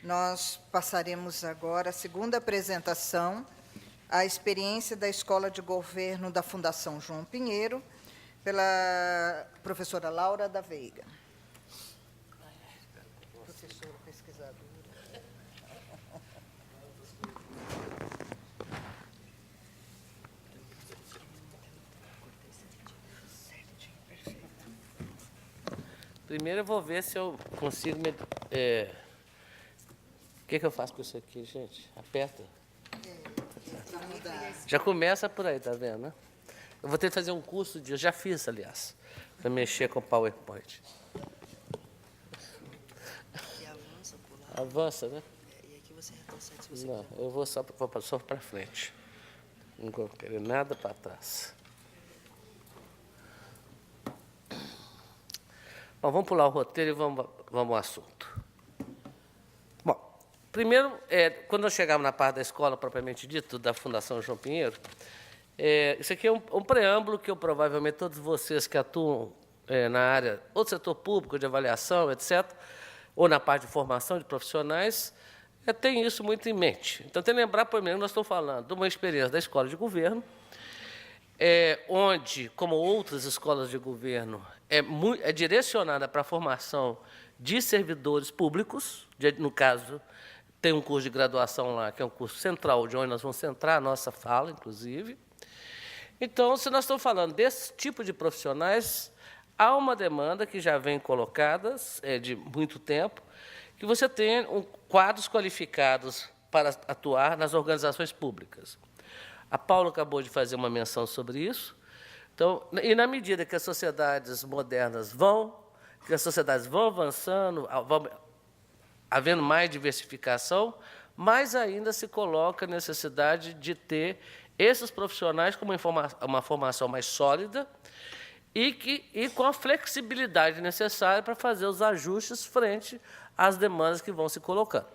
Nós passaremos agora à segunda apresentação, a experiência da Escola de Governo da Fundação João Pinheiro, pela professora Laura da Veiga. Professora pesquisadora. Primeiro eu vou ver se eu consigo... O que eu faço com isso aqui, gente? Aperta. Já começa por aí, tá vendo, né? Eu vou ter que fazer um curso de... Eu já fiz, aliás, para mexer com o PowerPoint. E avança por lá. Avança, né? E aqui você retrocede se você Não, quiser. eu vou só para frente. Não vou querer nada para trás. Bom, vamos pular o roteiro e vamos ao assunto. Bom, primeiro, quando nós chegamos na parte da escola, propriamente dito, da Fundação João Pinheiro, isso aqui é um preâmbulo que provavelmente todos vocês que atuam na área, ou do setor público, de avaliação, etc., ou na parte de formação de profissionais, tem isso muito em mente. Então, tem que lembrar, primeiro, nós estamos falando de uma experiência da escola de governo, onde, como outras escolas de governo, é direcionada para a formação de servidores públicos, no caso, tem um curso de graduação lá, que é um curso central, de onde nós vamos centrar a nossa fala, inclusive. Então, se nós estamos falando desse tipo de profissionais, há uma demanda que já vem colocada de muito tempo, que você tenha quadros qualificados para atuar nas organizações públicas. A Paula acabou de fazer uma menção sobre isso. Então, e na medida que as sociedades modernas que as sociedades vão avançando, vão havendo mais diversificação, mais ainda se coloca a necessidade de ter esses profissionais com uma formação mais sólida e com a flexibilidade necessária para fazer os ajustes frente às demandas que vão se colocando.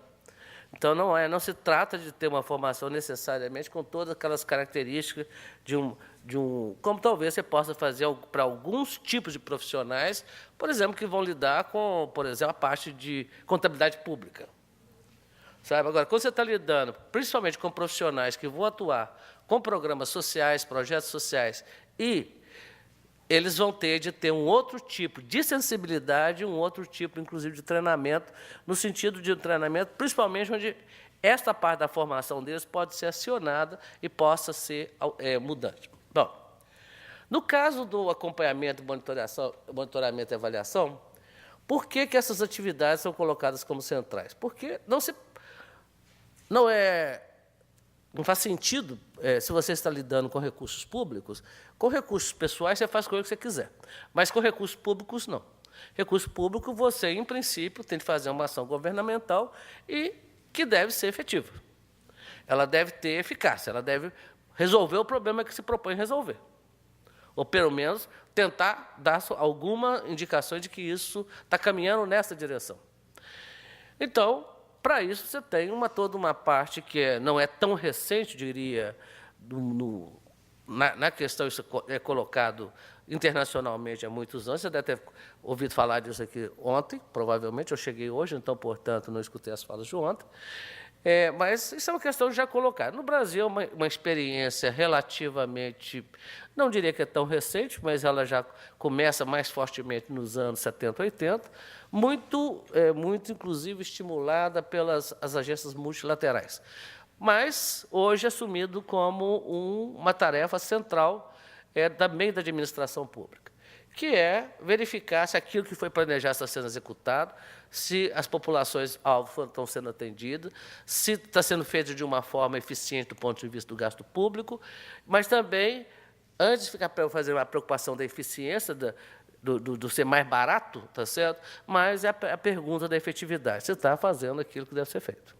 Então, não se trata de ter uma formação necessariamente com todas aquelas características como talvez você possa fazer para alguns tipos de profissionais, por exemplo, que vão lidar com, por exemplo, a parte de contabilidade pública. Sabe? Agora, quando você está lidando, principalmente com profissionais que vão atuar com programas sociais, projetos sociais, e eles vão ter de ter um outro tipo de sensibilidade, um outro tipo, inclusive, de treinamento, no sentido de treinamento, principalmente onde esta parte da formação deles pode ser acionada e possa ser mudante. Bom, no caso do acompanhamento, monitoramento e avaliação, por que essas atividades são colocadas como centrais? Porque não faz sentido, se você está lidando com recursos públicos, com recursos pessoais você faz coisa que você quiser, mas com recursos públicos, não. Recurso público, você, em princípio, tem que fazer uma ação governamental e que deve ser efetiva. Ela deve ter eficácia, ela deve resolver o problema que se propõe resolver. Ou, pelo menos, tentar dar alguma indicação de que isso está caminhando nessa direção. Então, para isso, você tem toda uma parte que não é tão recente, diria, na questão, isso é colocado internacionalmente há muitos anos. Você deve ter ouvido falar disso aqui ontem, provavelmente, eu cheguei hoje, então, portanto, não escutei as falas de ontem. Mas isso é uma questão já colocada. No Brasil, é uma experiência relativamente, não diria que é tão recente, mas ela já começa mais fortemente nos anos 70, 80, muito, inclusive, estimulada pelas agências multilaterais. Mas, hoje, assumido como uma tarefa central também da administração pública, que é verificar se aquilo que foi planejado está sendo executado, se as populações-alvo estão sendo atendidas, se está sendo feito de uma forma eficiente do ponto de vista do gasto público, mas também, antes de ficar para fazer uma preocupação da eficiência, do ser mais barato, tá certo? Mas é a pergunta da efetividade. Você está fazendo aquilo que deve ser feito.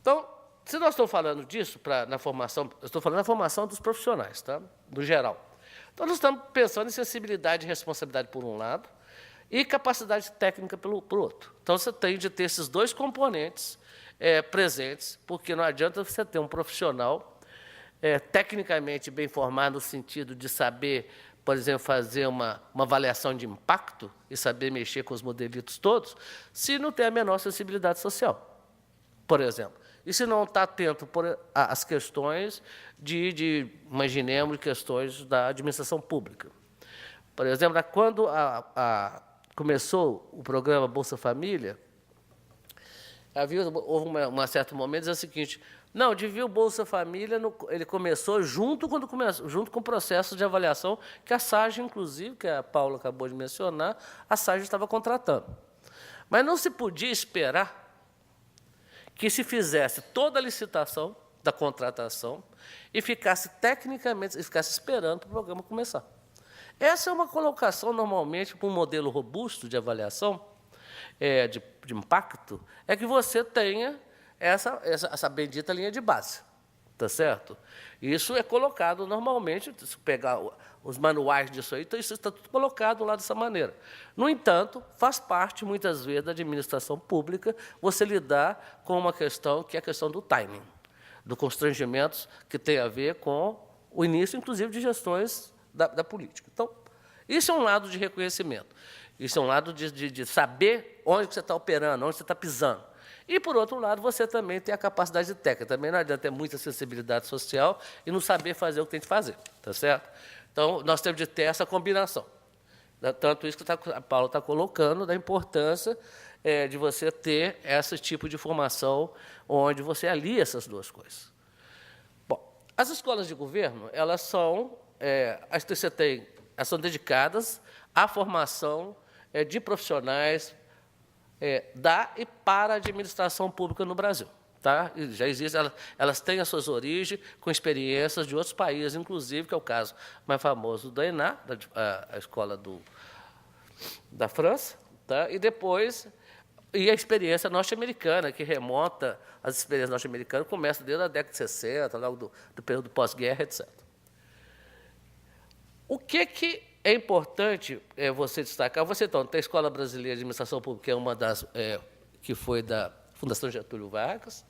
Então, se nós estamos falando disso na formação, eu estou falando da formação dos profissionais, tá? No geral. Então, nós estamos pensando em sensibilidade e responsabilidade por um lado e capacidade técnica por outro. Então, você tem de ter esses dois componentes presentes, porque não adianta você ter um profissional tecnicamente bem formado no sentido de saber por exemplo, fazer uma avaliação de impacto e saber mexer com os modelitos todos, se não tem a menor sensibilidade social, por exemplo. E se não está atento às questões imaginemos, questões da administração pública. Por exemplo, quando começou o programa Bolsa Família, houve um certo momento, dizer o seguinte, não, devia o Bolsa Família, ele começou junto com o processo de avaliação que a SAGE, inclusive, que a Paula acabou de mencionar, a SAGE estava contratando. Mas não se podia esperar que se fizesse toda a licitação da contratação e ficasse esperando para o programa começar. Essa é uma colocação, normalmente, para um modelo robusto de avaliação, de impacto, é que você tenha essa bendita linha de base, tá certo? Isso é colocado normalmente, se pegar os manuais disso aí, então isso está tudo colocado lá dessa maneira. No entanto, faz parte, muitas vezes, da administração pública você lidar com uma questão que é a questão do timing, do constrangimentos que tem a ver com o início, inclusive, de gestões da política. Então, isso é um lado de reconhecimento, isso é um lado de saber onde você está operando, onde você está pisando. E, por outro lado, você também tem a capacidade técnica. Também não adianta ter muita sensibilidade social e não saber fazer o que tem que fazer, tá certo? Então, nós temos de ter essa combinação. Tanto isso que a Paula está colocando, da importância de você ter esse tipo de formação onde você alia essas duas coisas. Bom, as escolas de governo, elas são dedicadas à formação de profissionais da e para a administração pública no Brasil. Tá? Já existe, elas têm as suas origens com experiências de outros países, inclusive, que é o caso mais famoso da ENA, a escola da França, tá? E depois a experiência norte-americana, que remonta, as experiências norte-americanas começam desde a década de 60, logo do período pós-guerra, etc. O que é importante você destacar? Você, então, tem a Escola Brasileira de Administração Pública, que é uma das que foi da Fundação Getúlio Vargas,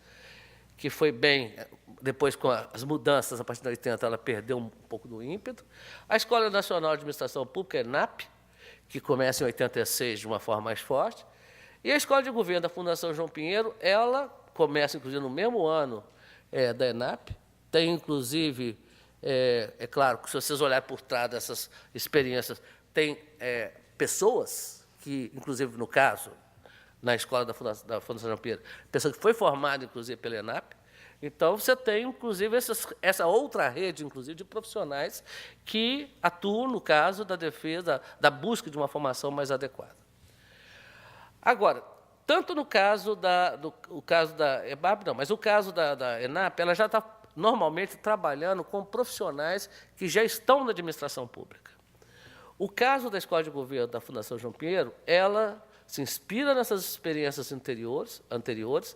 que foi bem, depois com as mudanças, a partir de 80, ela perdeu um pouco do ímpeto. A Escola Nacional de Administração Pública, a ENAP, que começa em 86 de uma forma mais forte. E a Escola de Governo da Fundação João Pinheiro, ela começa, inclusive, no mesmo ano da ENAP, tem, inclusive, claro, que se vocês olharem por trás dessas experiências, tem pessoas que, inclusive, no caso, na escola da Fundação João Pinheiro, pessoa que foi formada, inclusive, pela ENAP. Então, você tem, inclusive, essa outra rede, inclusive, de profissionais que atuam, no caso, da defesa, da busca de uma formação mais adequada. Agora, tanto no caso da EBAP, não, mas o caso da ENAP, ela já está, normalmente, trabalhando com profissionais que já estão na administração pública. O caso da Escola de Governo da Fundação João Pinheiro, ela se inspira nessas experiências anteriores,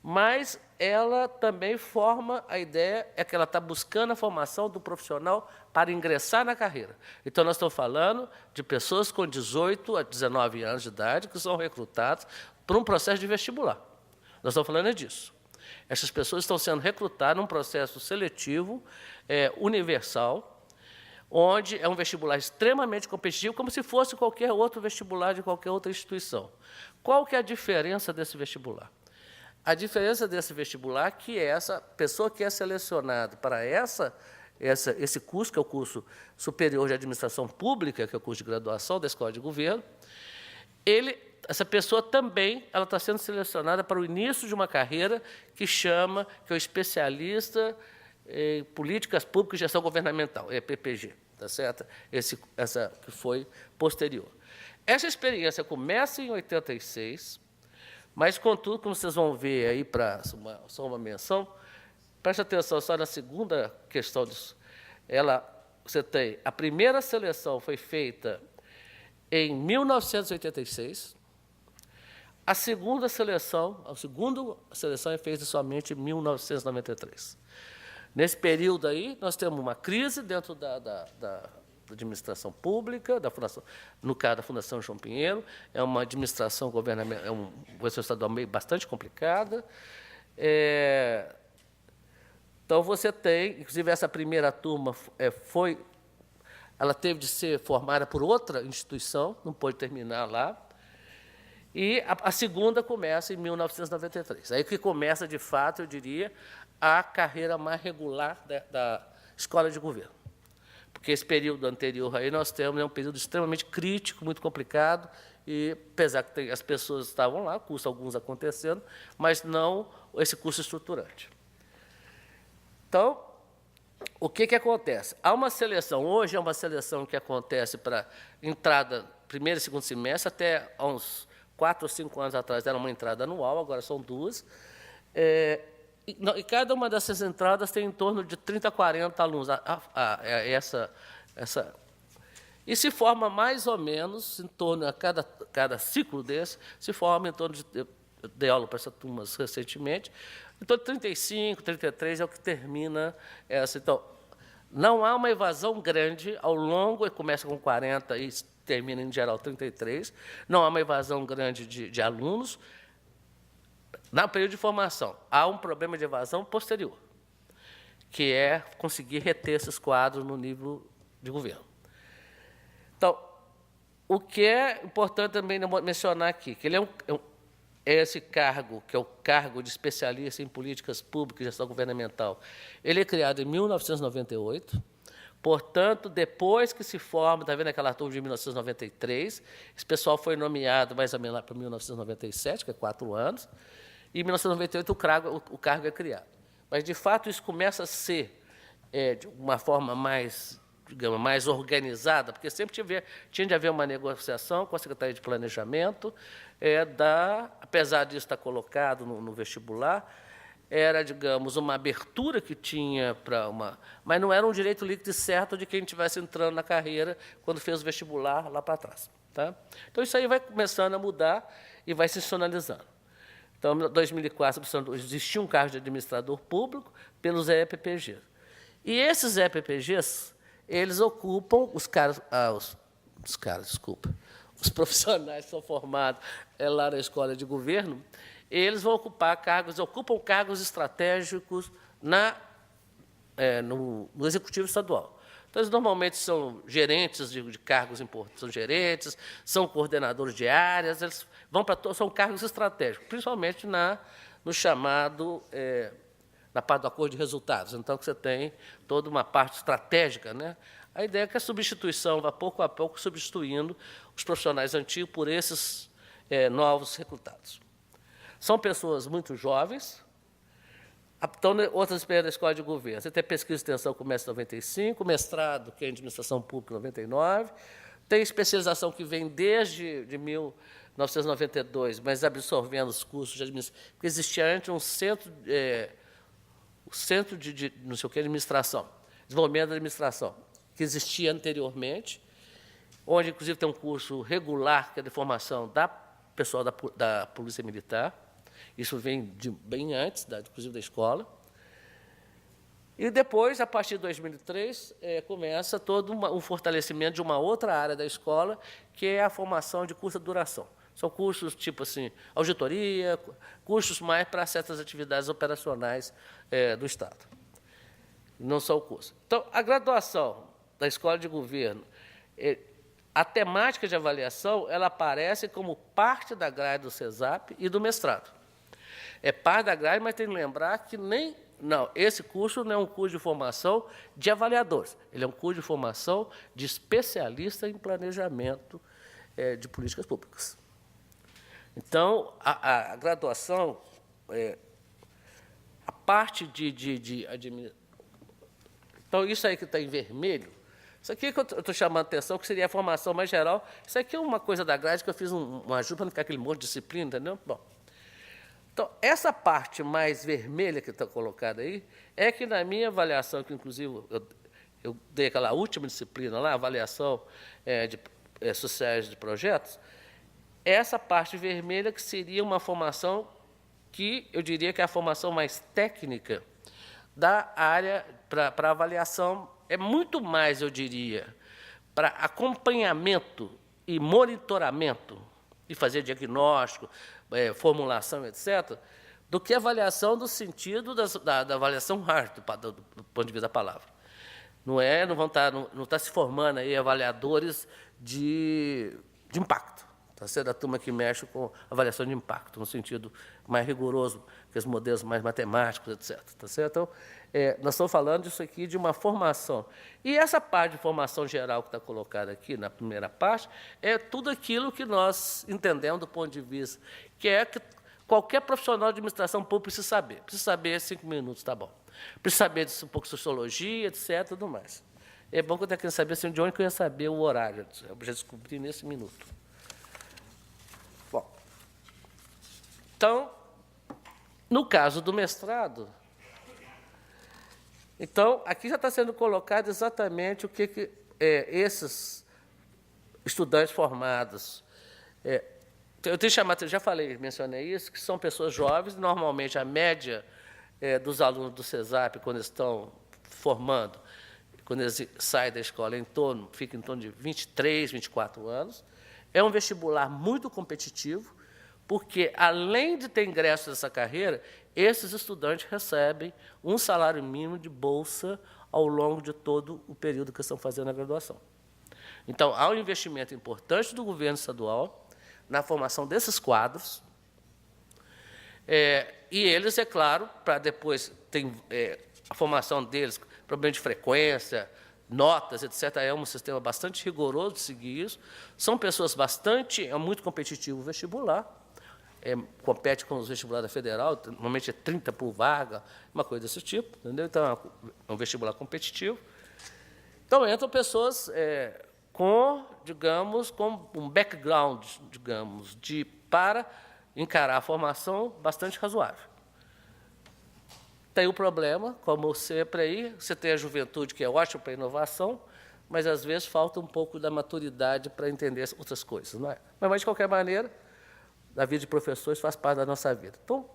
mas ela também forma a ideia, que ela está buscando a formação do profissional para ingressar na carreira. Então, nós estamos falando de pessoas com 18 a 19 anos de idade que são recrutadas por um processo de vestibular. Nós estamos falando disso. Essas pessoas estão sendo recrutadas num processo seletivo universal, onde é um vestibular extremamente competitivo, como se fosse qualquer outro vestibular de qualquer outra instituição. Qual que é a diferença desse vestibular? A diferença desse vestibular é que essa pessoa que é selecionada para esse curso, que é o curso superior de administração pública, que é o curso de graduação da Escola de Governo, essa pessoa também está sendo selecionada para o início de uma carreira que é o especialista em políticas públicas e gestão governamental, PPG, tá certo? Essa que foi posterior. Essa experiência começa em 86, mas, contudo, como vocês vão ver aí, só uma menção, preste atenção só na segunda questão disso. Você tem, a primeira seleção foi feita em 1986, a segunda seleção é feita somente em 1993. Nesse período aí, nós temos uma crise dentro da administração pública, no caso da Fundação João Pinheiro, é uma administração governamental, uma administração estadual meio bastante complicada. Então, você tem, inclusive, essa primeira turma ela teve de ser formada por outra instituição, não pôde terminar lá. E a segunda começa em 1993. Aí que começa, de fato, eu diria, a carreira mais regular da escola de governo. Porque esse período anterior aí nós temos um período extremamente crítico, muito complicado, e apesar que as pessoas estavam lá, curso alguns acontecendo, mas não esse curso estruturante. Então, o que acontece? Há uma seleção, hoje é uma seleção que acontece para entrada primeiro e segundo semestre, até há uns 4 ou 5 anos atrás era uma entrada anual, agora são 2. E cada uma dessas entradas tem em torno de 30 a 40 alunos. E se forma mais ou menos, em torno, a cada ciclo desse, se forma em torno de... Eu dei aula para essas turmas recentemente, em torno de 35, 33 é o que termina essa. Então, não há uma evasão grande ao longo, começa com 40 e termina, em geral, 33. Não há uma evasão grande de alunos. No período de formação, há um problema de evasão posterior, que é conseguir reter esses quadros no nível de governo. Então, o que é importante também mencionar aqui, que ele é esse cargo, que é o cargo de especialista em políticas públicas e gestão governamental, ele é criado em 1998, portanto, depois que se forma, está vendo aquela turma de 1993, esse pessoal foi nomeado mais ou menos lá para 1997, que é 4 anos, e em 1998 o cargo é criado. Mas, de fato, isso começa a ser de uma forma mais, digamos, mais organizada, porque sempre tinha de haver uma negociação com a Secretaria de Planejamento, apesar disso estar colocado no vestibular, era, digamos, uma abertura que tinha para uma... Mas não era um direito líquido e certo de quem estivesse entrando na carreira quando fez o vestibular lá para trás. Tá? Então, isso aí vai começando a mudar e vai se institucionalizando. Então, em 2004, existia um cargo de administrador público pelos EPPGs. E esses EPPGs, eles ocupam os profissionais que são formados lá na escola de governo, eles vão ocupam cargos estratégicos no Executivo Estadual. Então, eles normalmente são gerentes de cargos importantes, são gerentes, são coordenadores de áreas, eles são cargos estratégicos, principalmente no chamado, na parte do acordo de resultados. Então, que você tem toda uma parte estratégica, né? A ideia é que a substituição vá, pouco a pouco, substituindo os profissionais antigos por esses novos recrutados. São pessoas muito jovens. Então, outras experiências da escola de governo. Você tem pesquisa e extensão, começa em 95, mestrado, que é em administração pública, em 99. Tem especialização que vem desde 1992, mas absorvendo os cursos de administração. Porque existia antes um centro de não sei o que, administração, desenvolvimento da administração, que existia anteriormente, onde, inclusive, tem um curso regular, que é de formação da pessoal da Polícia Militar. Isso vem bem antes, inclusive, da escola. E depois, a partir de 2003, começa todo um fortalecimento de uma outra área da escola, que é a formação de curta duração. São cursos tipo assim, auditoria, cursos mais para certas atividades operacionais do Estado. Não são cursos. Então, a graduação da escola de governo, a temática de avaliação, ela aparece como parte da grade do CESAP e do mestrado. É parte da grade, mas tem que lembrar que esse curso não é um curso de formação de avaliadores, ele é um curso de formação de especialista em planejamento de políticas públicas. Então, a graduação, a parte de então, isso aí que está em vermelho, isso aqui que eu estou chamando a atenção, que seria a formação mais geral. Isso aqui é uma coisa da grade que eu fiz um ajuste para não ficar aquele monte de disciplina, entendeu? Bom, então, essa parte mais vermelha que está colocada aí, é que, na minha avaliação, que, inclusive, eu dei aquela última disciplina lá, avaliação sociais de projetos, essa parte vermelha que seria uma formação que eu diria que é a formação mais técnica da área para avaliação, é muito mais, eu diria, para acompanhamento e monitoramento, e fazer diagnóstico, formulação, etc., do que avaliação do sentido da avaliação hard, do ponto de vista da palavra. Não vão estar, não está se formando aí avaliadores de impacto. Está sendo a turma que mexe com avaliação de impacto, no sentido mais rigoroso, que os modelos mais matemáticos, etc. Tá certo? Então, nós estamos falando disso aqui de uma formação. E essa parte de formação geral que está colocada aqui na primeira parte é tudo aquilo que nós entendemos do ponto de vista, que é que qualquer profissional de administração pública precisa saber. Precisa saber 5 minutos, tá bom. Precisa saber um pouco de sociologia, etc. Tudo mais. É bom que eu tenha que saber assim, de onde que eu ia saber o horário. Eu já descobri nesse minuto. Bom, então, no caso do mestrado, então, aqui já está sendo colocado exatamente o que esses estudantes formados... eu tenho chamado, já falei, mencionei isso, que são pessoas jovens, normalmente a média dos alunos do CESAP, quando estão formando, quando eles saem da escola, fica em torno de 23, 24 anos. É um vestibular muito competitivo, porque, além de ter ingresso nessa carreira, esses estudantes recebem um salário mínimo de bolsa ao longo de todo o período que estão fazendo a graduação. Então, há um investimento importante do governo estadual na formação desses quadros, e eles, é claro, para depois ter a formação deles, problema de frequência, notas, etc., é um sistema bastante rigoroso de seguir isso. São pessoas muito competitivo o vestibular, compete com os vestibulares da federal, normalmente é 30 por vaga, uma coisa desse tipo, entendeu? Então, é um vestibular competitivo. Então, entram pessoas com um background, digamos, para encarar a formação bastante razoável. Tem o problema, como sempre aí, você tem a juventude, que é ótima para a inovação, mas, às vezes, falta um pouco da maturidade para entender outras coisas, não é? Mas, de qualquer maneira, a vida de professores faz parte da nossa vida. Então,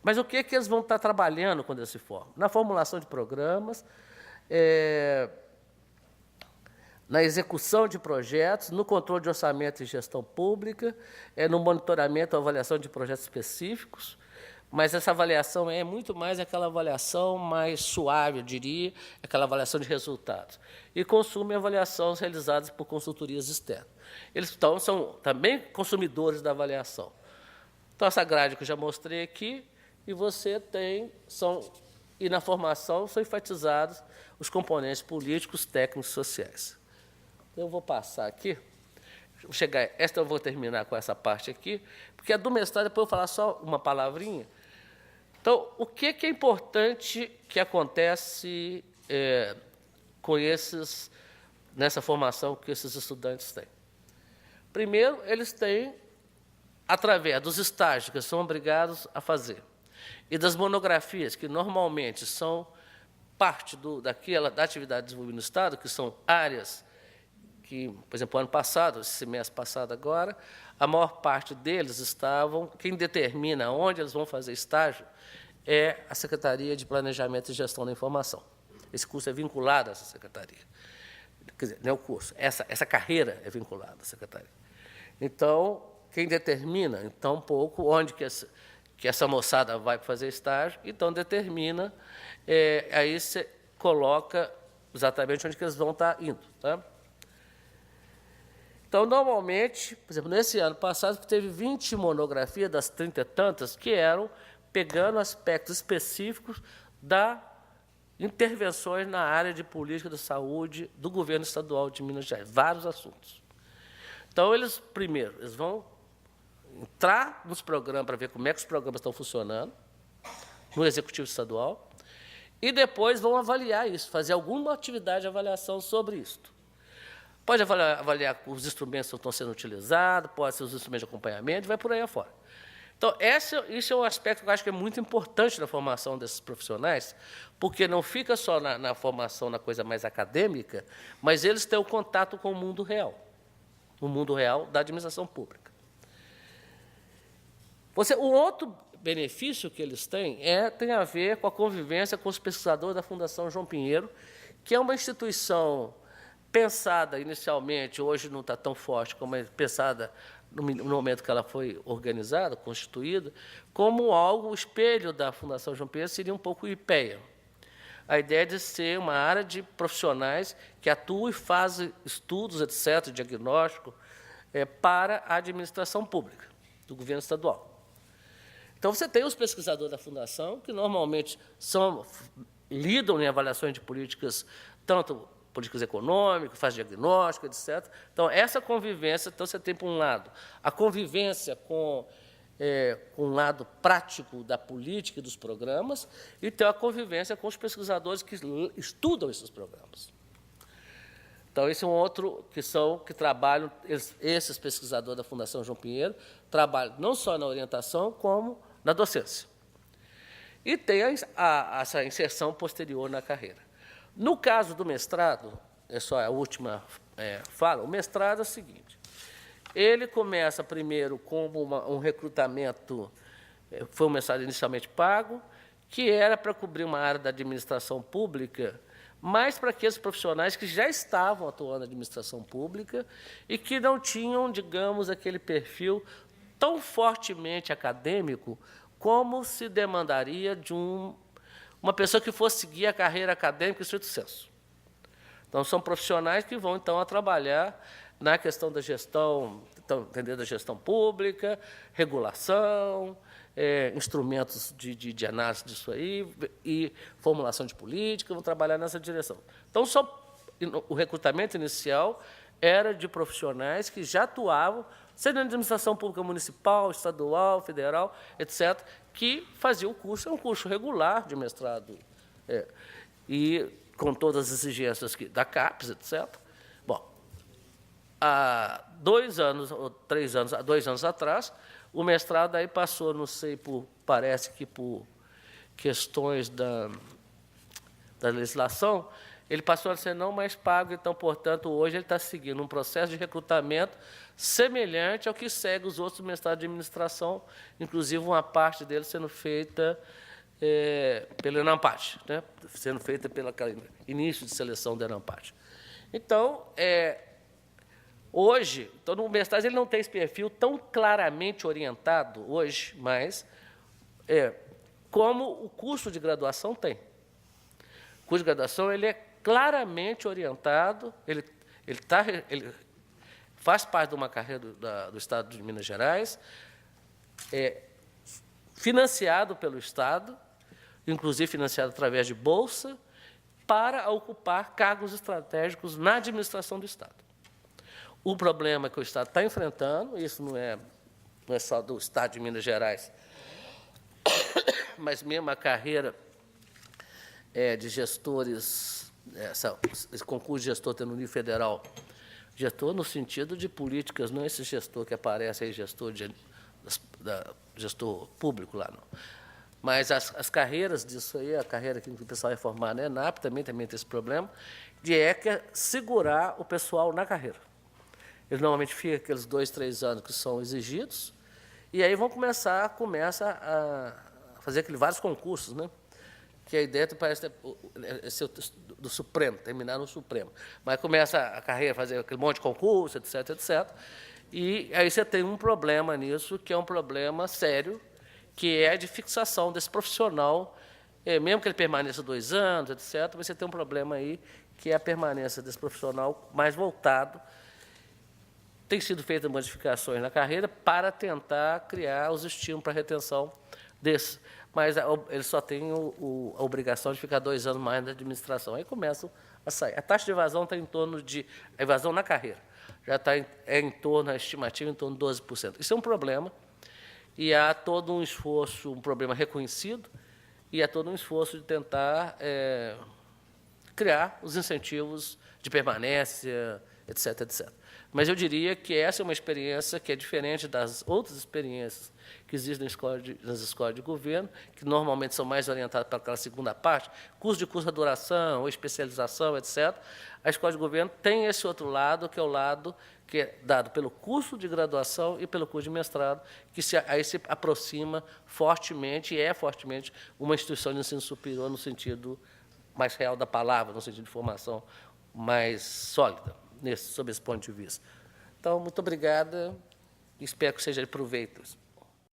mas o que eles vão estar trabalhando quando eles se formam? Na formulação de programas, na execução de projetos, no controle de orçamento e gestão pública, no monitoramento e avaliação de projetos específicos, mas essa avaliação é muito mais aquela avaliação mais suave, eu diria, aquela avaliação de resultados. E consumo e avaliações realizadas por consultorias externas. Eles então, são também consumidores da avaliação. Então, essa grade que eu já mostrei aqui, e você tem, e na formação são enfatizados os componentes políticos, técnicos e sociais. Eu vou passar aqui, esta eu vou terminar com essa parte aqui, porque a do mestrado, depois eu vou falar só uma palavrinha. Então, o que é importante que acontece nessa formação que esses estudantes têm? Primeiro, eles têm, através dos estágios que são obrigados a fazer, e das monografias, que normalmente são parte da atividade de desenvolvimento do Estado, que são áreas que, por exemplo, ano passado, esse semestre passado agora, a maior parte deles quem determina onde eles vão fazer estágio é a Secretaria de Planejamento e Gestão da Informação. Esse curso é vinculado a essa secretaria. Quer dizer, não é o curso, essa carreira é vinculada à secretaria. Então, quem determina, então, um pouco onde que essa moçada vai fazer estágio, então determina, aí você coloca exatamente onde que eles vão estar indo. Tá? Então, normalmente, por exemplo, nesse ano passado, teve 20 monografias das 30 e tantas que eram pegando aspectos específicos das intervenções na área de política da saúde do governo estadual de Minas Gerais, vários assuntos. Então, eles vão entrar nos programas para ver como é que os programas estão funcionando, no Executivo Estadual, e depois vão avaliar isso, fazer alguma atividade de avaliação sobre isso. Pode avaliar os instrumentos que estão sendo utilizados, pode ser os instrumentos de acompanhamento, vai por aí afora. Então, isso é um aspecto que eu acho que é muito importante na formação desses profissionais, porque não fica só na formação, na coisa mais acadêmica, mas eles têm o contato com o mundo real da administração pública. Um outro benefício que eles têm tem a ver com a convivência com os pesquisadores da Fundação João Pinheiro, que é uma instituição pensada inicialmente, hoje não está tão forte, como é pensada no momento que ela foi organizada, constituída, como algo, o espelho da Fundação João Pinheiro seria um pouco o IPEA. a ideia de ser uma área de profissionais que atuam e fazem estudos, etc., diagnóstico, para a administração pública do governo estadual. Então, você tem os pesquisadores da Fundação, que normalmente lidam em avaliações de políticas, tanto políticas econômicas, fazem diagnóstico, etc. Então, essa convivência, então, você tem, por um lado, a convivência com um lado prático da política e dos programas, e tem a convivência com os pesquisadores que estudam esses programas. Então, esse é um outro que trabalham, esses pesquisadores da Fundação João Pinheiro, trabalham não só na orientação, como na docência. E tem essa inserção posterior na carreira. No caso do mestrado, é só a última fala, o mestrado é o seguinte: ele começa primeiro como um recrutamento, foi um mestrado inicialmente pago, que era para cobrir uma área da administração pública, mas para aqueles profissionais que já estavam atuando na administração pública e que não tinham, digamos, aquele perfil tão fortemente acadêmico como se demandaria de uma pessoa que fosse seguir a carreira acadêmica em estrito senso. Então, são profissionais que vão, então, a trabalhar na questão da gestão, entendendo a gestão pública, regulação, instrumentos de análise disso aí, e formulação de política, vão trabalhar nessa direção. Então, o recrutamento inicial era de profissionais que já atuavam, seja na administração pública municipal, estadual, federal, etc., que faziam o curso, é um curso regular de mestrado, e com todas as exigências da CAPES, etc. Bom, há 2 anos, ou 3 anos, há 2 anos atrás, o mestrado aí passou, não sei, parece que por questões da legislação, ele passou a ser não mais pago, então, portanto, hoje ele está seguindo um processo de recrutamento semelhante ao que segue os outros mestrados de administração, inclusive uma parte dele sendo feita pelo ENAMPAT, né? Sendo feita pelo início de seleção do ENAMPAT. Então, hoje, então, no mestrado ele não tem esse perfil tão claramente orientado hoje, mas como o curso de graduação tem. O curso de graduação ele é claramente orientado, ele faz parte de uma carreira do Estado de Minas Gerais, financiado pelo Estado, inclusive financiado através de bolsa, para ocupar cargos estratégicos na administração do Estado. O problema que o Estado está enfrentando, isso não é só do Estado de Minas Gerais, mas mesmo a carreira de gestores, esse concurso de gestor tendo nível federal, gestor no sentido de políticas, não esse gestor que aparece aí, gestor público lá, não. Mas as carreiras disso aí, a carreira que o pessoal vai formar na ENAP também tem esse problema, de segurar o pessoal na carreira. Eles normalmente ficam aqueles 2, 3 anos que são exigidos, e aí começa a fazer vários concursos, né? Que a ideia parece ser do Supremo, terminar no Supremo. Mas começa a carreira, fazer aquele monte de concurso, etc., etc. E aí você tem um problema nisso, que é um problema sério, que é de fixação desse profissional, mesmo que ele permaneça 2 anos, etc., você tem um problema aí, que é a permanência desse profissional mais voltado. Tem sido feitas modificações na carreira para tentar criar os estímulos para a retenção desse. Mas ele só tem a obrigação de ficar 2 anos mais na administração. Aí começam a sair. A taxa de evasão está em torno de... A evasão na carreira já está em torno, a estimativa, em torno de 12%. Isso é um problema, e há todo um esforço, um problema reconhecido, e há todo um esforço de tentar criar os incentivos de permanência, etc., etc. Mas eu diria que essa é uma experiência que é diferente das outras experiências que existem nas escolas de governo, que normalmente são mais orientadas para aquela segunda parte, curso de curta duração, ou especialização, etc. A escola de governo tem esse outro lado, que é o lado que é dado pelo curso de graduação e pelo curso de mestrado, que aí se aproxima fortemente, e é fortemente uma instituição de ensino superior no sentido mais real da palavra, no sentido de formação mais sólida, sob esse ponto de vista. Então, muito obrigada e espero que seja de proveito.